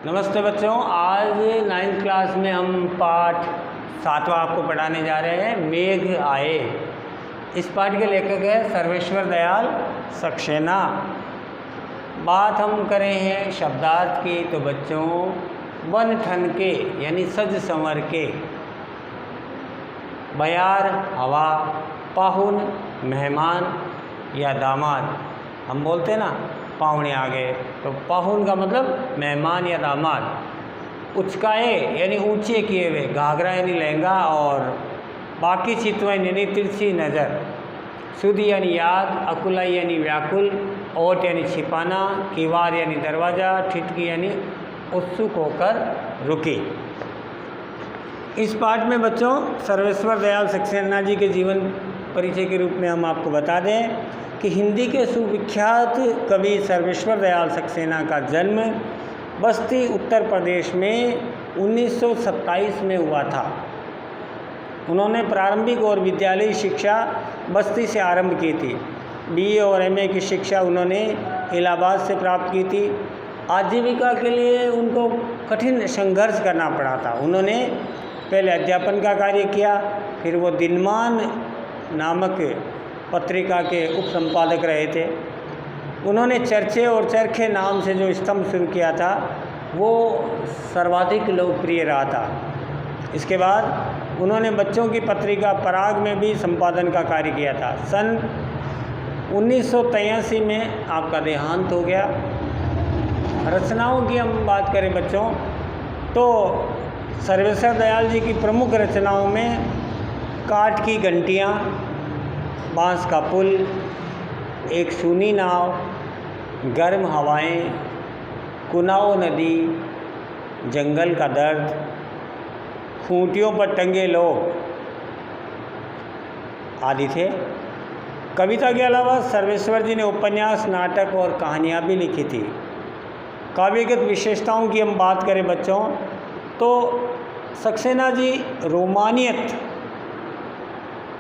नमस्ते बच्चों, आज 9th क्लास में हम पाठ 7वां आपको पढ़ाने जा रहे हैं। मेघ आए। इस पाठ के लेखक है सर्वेश्वर दयाल सक्सेना। बात हम करें हैं शब्दार्थ की, तो बच्चों बन ठन के यानी सज संवर के, बयार हवा, पाहुन मेहमान या दामाद। हम बोलते हैं ना पाहुणे आ गए, तो पाहुन का मतलब मेहमान या दामाद। उचकाए यानी ऊंचे किए हुए, घाघरा यानी लहंगा, और बाकी चितवन यानी तिरछी नज़र। सुध यानी याद, अकुलाई यानी व्याकुल, ओट यानी छिपाना, किवार यानी दरवाज़ा, ठिठकी यानी उत्सुक होकर रुकी। इस पाठ में बच्चों सर्वेश्वर दयाल सक्सेना जी के जीवन परिचय के रूप में हम आपको बता दें कि हिंदी के सुविख्यात कवि सर्वेश्वर दयाल सक्सेना का जन्म बस्ती उत्तर प्रदेश में 1927 में हुआ था। उन्होंने प्रारंभिक और विद्यालयी शिक्षा बस्ती से आरंभ की थी। बीए और एमए की शिक्षा उन्होंने इलाहाबाद से प्राप्त की थी। आजीविका के लिए उनको कठिन संघर्ष करना पड़ा था। उन्होंने पहले अध्यापन का कार्य किया, फिर वो दिनमान नामक पत्रिका के उप संपादक रहे थे। उन्होंने चर्चे और चरखे नाम से जो स्तंभ शुरू किया था वो सर्वाधिक लोकप्रिय रहा था। इसके बाद उन्होंने बच्चों की पत्रिका पराग में भी संपादन का कार्य किया था। सन 1983 में आपका देहांत हो गया। रचनाओं की हम बात करें बच्चों, तो सर्वेश्वर दयाल जी की प्रमुख रचनाओं में काठ की घंटियाँ, बांस का पुल, एक सूनी नाव, गर्म हवाएं, कुनाओ नदी, जंगल का दर्द, खूंटियों पर टंगे लोग आदि थे। कविता के अलावा सर्वेश्वर जी ने उपन्यास, नाटक और कहानियाँ भी लिखी थी। काव्यगत विशेषताओं की हम बात करें बच्चों, तो सक्सेना जी रोमानियत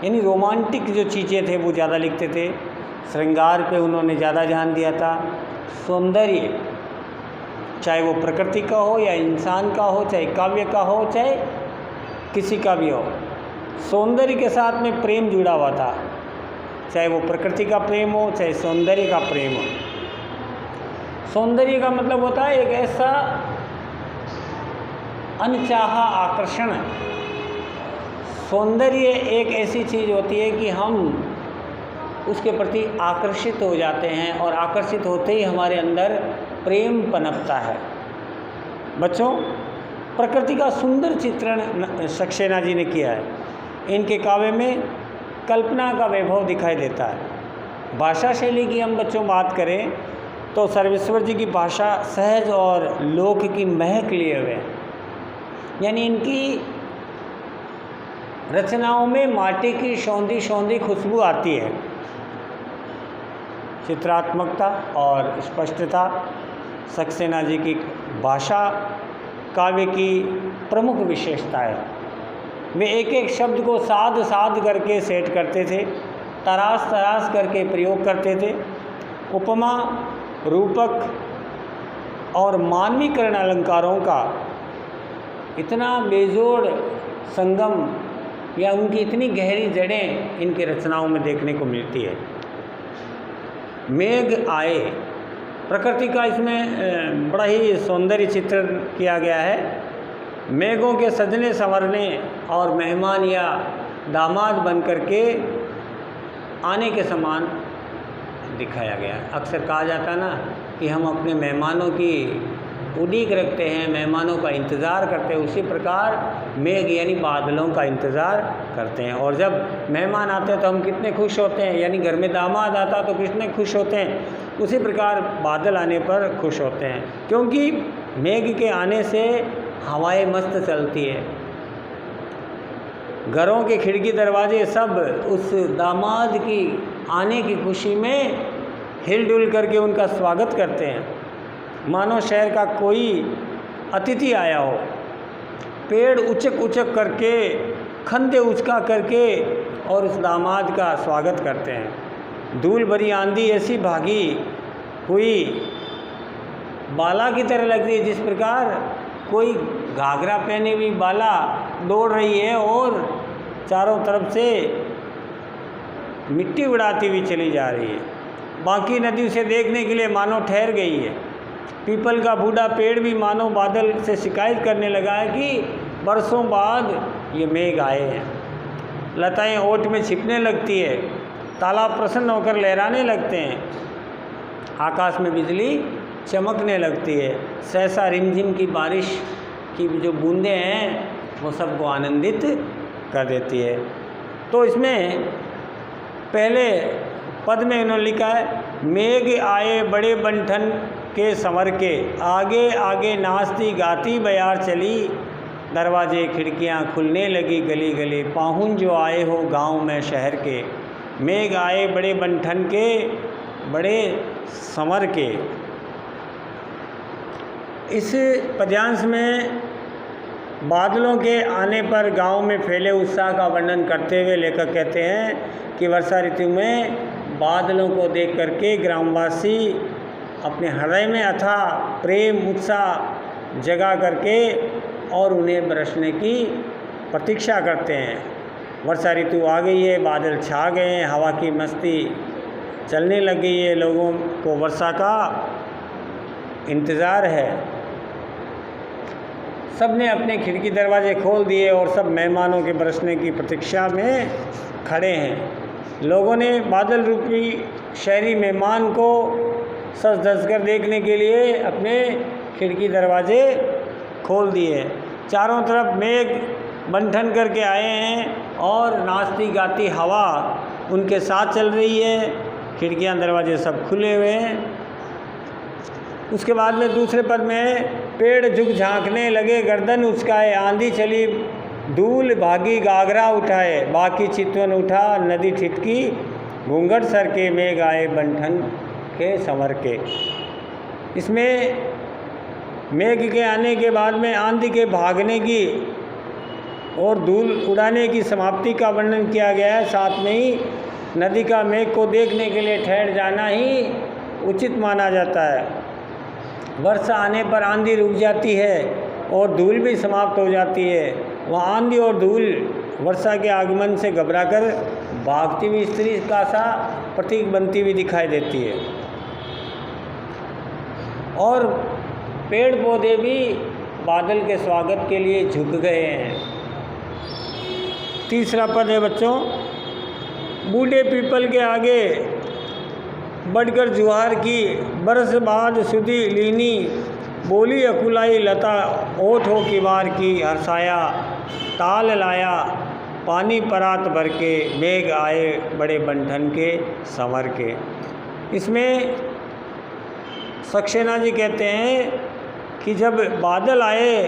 यानी रोमांटिक जो चीज़ें थे वो ज़्यादा लिखते थे। श्रृंगार पे उन्होंने ज़्यादा ध्यान दिया था। सौंदर्य, चाहे वो प्रकृति का हो या इंसान का हो, चाहे काव्य का हो, चाहे किसी का भी हो, सौंदर्य के साथ में प्रेम जुड़ा हुआ था। चाहे वो प्रकृति का प्रेम हो, चाहे सौंदर्य का प्रेम हो। सौंदर्य का मतलब होता है एक ऐसा अनचाहा आकर्षण। सौंदर्य एक ऐसी चीज़ होती है कि हम उसके प्रति आकर्षित हो जाते हैं, और आकर्षित होते ही हमारे अंदर प्रेम पनपता है। बच्चों, प्रकृति का सुंदर चित्रण सक्सेना जी ने किया है। इनके काव्य में कल्पना का वैभव दिखाई देता है। भाषा शैली की हम बच्चों बात करें तो सर्वेश्वर जी की भाषा सहज और लोक की महक लिए हुए, यानी इनकी रचनाओं में माटी की सौंधी सौंधी खुशबू आती है। चित्रात्मकता और स्पष्टता सक्सेना जी की भाषा काव्य की प्रमुख विशेषता है। वे एक एक शब्द को साध साध करके सेट करते थे, तराश तराश करके प्रयोग करते थे। उपमा, रूपक और मानवीकरण अलंकारों का इतना बेजोड़ संगम या उनकी इतनी गहरी जड़ें इनकी रचनाओं में देखने को मिलती है। मेघ आए, प्रकृति का इसमें बड़ा ही सौंदर्य चित्रण किया गया है। मेघों के सजने संवरने और मेहमान या दामाद बन कर के आने के समान दिखाया गया। अक्सर कहा जाता है ना कि हम अपने मेहमानों की उड़ीक रखते हैं, मेहमानों का इंतज़ार करते हैं। उसी प्रकार मेघ यानी बादलों का इंतज़ार करते हैं, और जब मेहमान आते हैं तो हम कितने खुश होते हैं, यानी घर में दामाद आता तो कितने खुश होते हैं। उसी प्रकार बादल आने पर खुश होते हैं, क्योंकि मेघ के आने से हवाएं मस्त चलती है। घरों के खिड़की दरवाजे सब उस दामाद की आने की खुशी में हिलडुल करके उनका स्वागत करते हैं, मानो शहर का कोई अतिथि आया हो। पेड़ उचक उचक करके, खंदे उचका करके और उस दामाद का स्वागत करते हैं। धूल भरी आंधी ऐसी भागी हुई बाला की तरह लगती है, जिस प्रकार कोई घाघरा पहने हुई बाला दौड़ रही है और चारों तरफ से मिट्टी उड़ाती हुई चली जा रही है। बाकी नदी उसे देखने के लिए मानो ठहर गई है। पीपल का बूढ़ा पेड़ भी मानो बादल से शिकायत करने लगा है कि बरसों बाद ये मेघ आए हैं। लताएं ओट में छिपने लगती है, तालाब प्रसन्न होकर लहराने लगते हैं, आकाश में बिजली चमकने लगती है, सहसा रिमझिम की बारिश की जो बूंदें हैं वो सबको आनंदित कर देती है। तो इसमें पहले पद में इन्होंने लिखा है, मेघ आए बड़े बंठन के संवर के, आगे आगे नाचती गाती बयार चली, दरवाजे खिड़कियां खुलने लगी गली गली, पाहुन जो आए हो गांव में शहर के, मेघ आए बड़े बंठन के बड़े संवर के। इस पद्यांश में बादलों के आने पर गांव में फैले उत्साह का वर्णन करते हुए लेखक कहते हैं कि वर्षा ऋतु में बादलों को देख करके ग्रामवासी अपने हृदय में अथाह प्रेम उत्साह जगा करके और उन्हें बरसने की प्रतीक्षा करते हैं। वर्षा ऋतु आ गई है, बादल छा गए हैं, हवा की मस्ती चलने लग गई है, लोगों को वर्षा का इंतज़ार है। सब ने अपने खिड़की दरवाजे खोल दिए और सब मेहमानों के बरसने की प्रतीक्षा में खड़े हैं। लोगों ने बादल रूपी शहरी मेहमान को सज धज कर देखने के लिए अपने खिड़की दरवाजे खोल दिए। चारों तरफ मेघ बंठन करके आए हैं और नाचती गाती हवा उनके साथ चल रही है, खिड़कियां दरवाजे सब खुले हुए हैं। उसके बाद में दूसरे पद में, पेड़ झुक झांकने लगे गर्दन उचकाए, आंधी चली धूल भागी घाघरा उठाए, बाकी चितवन उठा नदी ठिठकी घूंघट सर के, मेघ आए बंठन के संवर के। इसमें मेघ के आने के बाद में आंधी के भागने की और धूल उड़ाने की समाप्ति का वर्णन किया गया है। साथ में ही नदी का मेघ को देखने के लिए ठहर जाना ही उचित माना जाता है। वर्षा आने पर आंधी रुक जाती है और धूल भी समाप्त हो जाती है। वह आंधी और धूल वर्षा के आगमन से घबराकर भागती हुई स्त्री का सा प्रतीक बनती हुई दिखाई देती है। और पेड़ पौधे भी बादल के स्वागत के लिए झुक गए हैं। तीसरा पद है बच्चों, बूढ़े पीपल के आगे बढ़कर जुहार की, बरस बाद सुधी लीनी, बोली अकुलाई लता ओठ हो किवार की, हर्षाया ताल लाया पानी परात भर के, मेघ आए बड़े बंठन के संवर के। इसमें सक्सेना जी कहते हैं कि जब बादल आए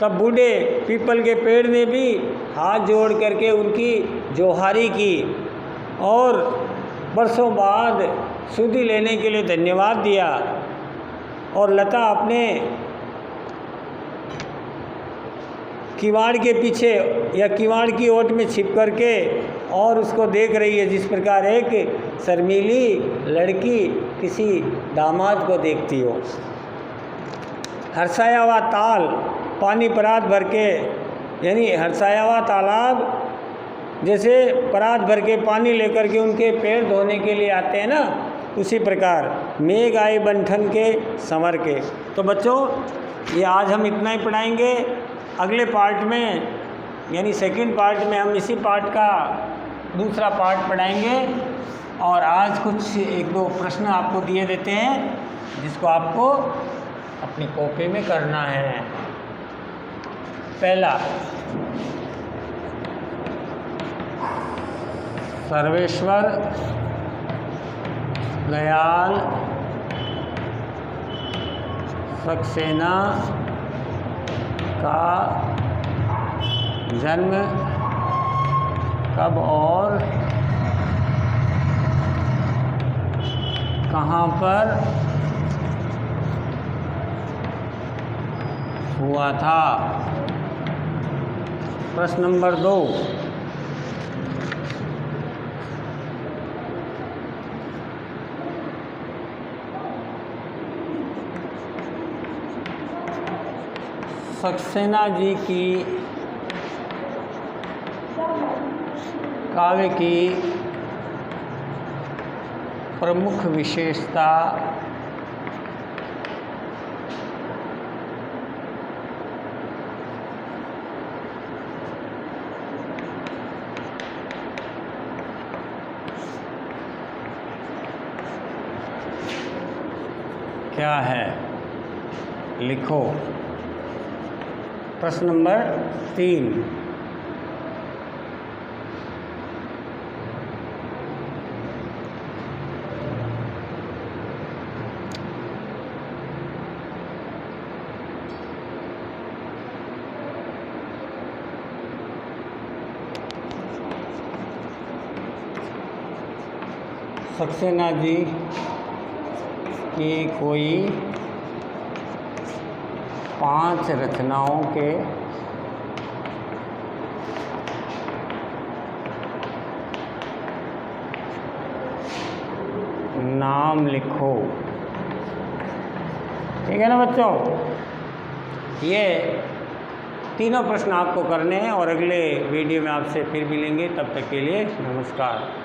तब बूढ़े पीपल के पेड़ ने भी हाथ जोड़ करके उनकी जोहारी की और बरसों बाद सुधि लेने के लिए धन्यवाद दिया। और लता अपने किवाड़ के पीछे या किवाड़ की ओट में छिप करके और उसको देख रही है, जिस प्रकार एक शर्मीली लड़की किसी दामाद को देखती हो। हर्षाया हुआ ताल पानी परात भर के, यानी हर्षाया हुआ तालाब जैसे परात भर के पानी लेकर के उनके पैर धोने के लिए आते हैं ना, उसी प्रकार मेघ आए बंठन के संवर के। तो बच्चों ये आज हम इतना ही पढ़ाएंगे। अगले पार्ट में यानी सेकंड पार्ट में हम इसी पार्ट का दूसरा पार्ट पढ़ाएंगे। और आज कुछ एक दो प्रश्न आपको दिए देते हैं जिसको आपको अपनी कॉपी में करना है। पहला, सर्वेश्वर दयाल सक्सेना का जन्म कब और कहाँ पर हुआ था? प्रश्न नंबर 2, सक्सेना जी की काव्य की प्रमुख विशेषता क्या है? लिखो। प्रश्न नंबर 3। सक्सेना जी की कोई 5 रचनाओं के नाम लिखो। ठीक है ना बच्चों? ये तीनों प्रश्न आपको करने हैं और अगले वीडियो में आपसे फिर मिलेंगे। तब तक के लिए नमस्कार।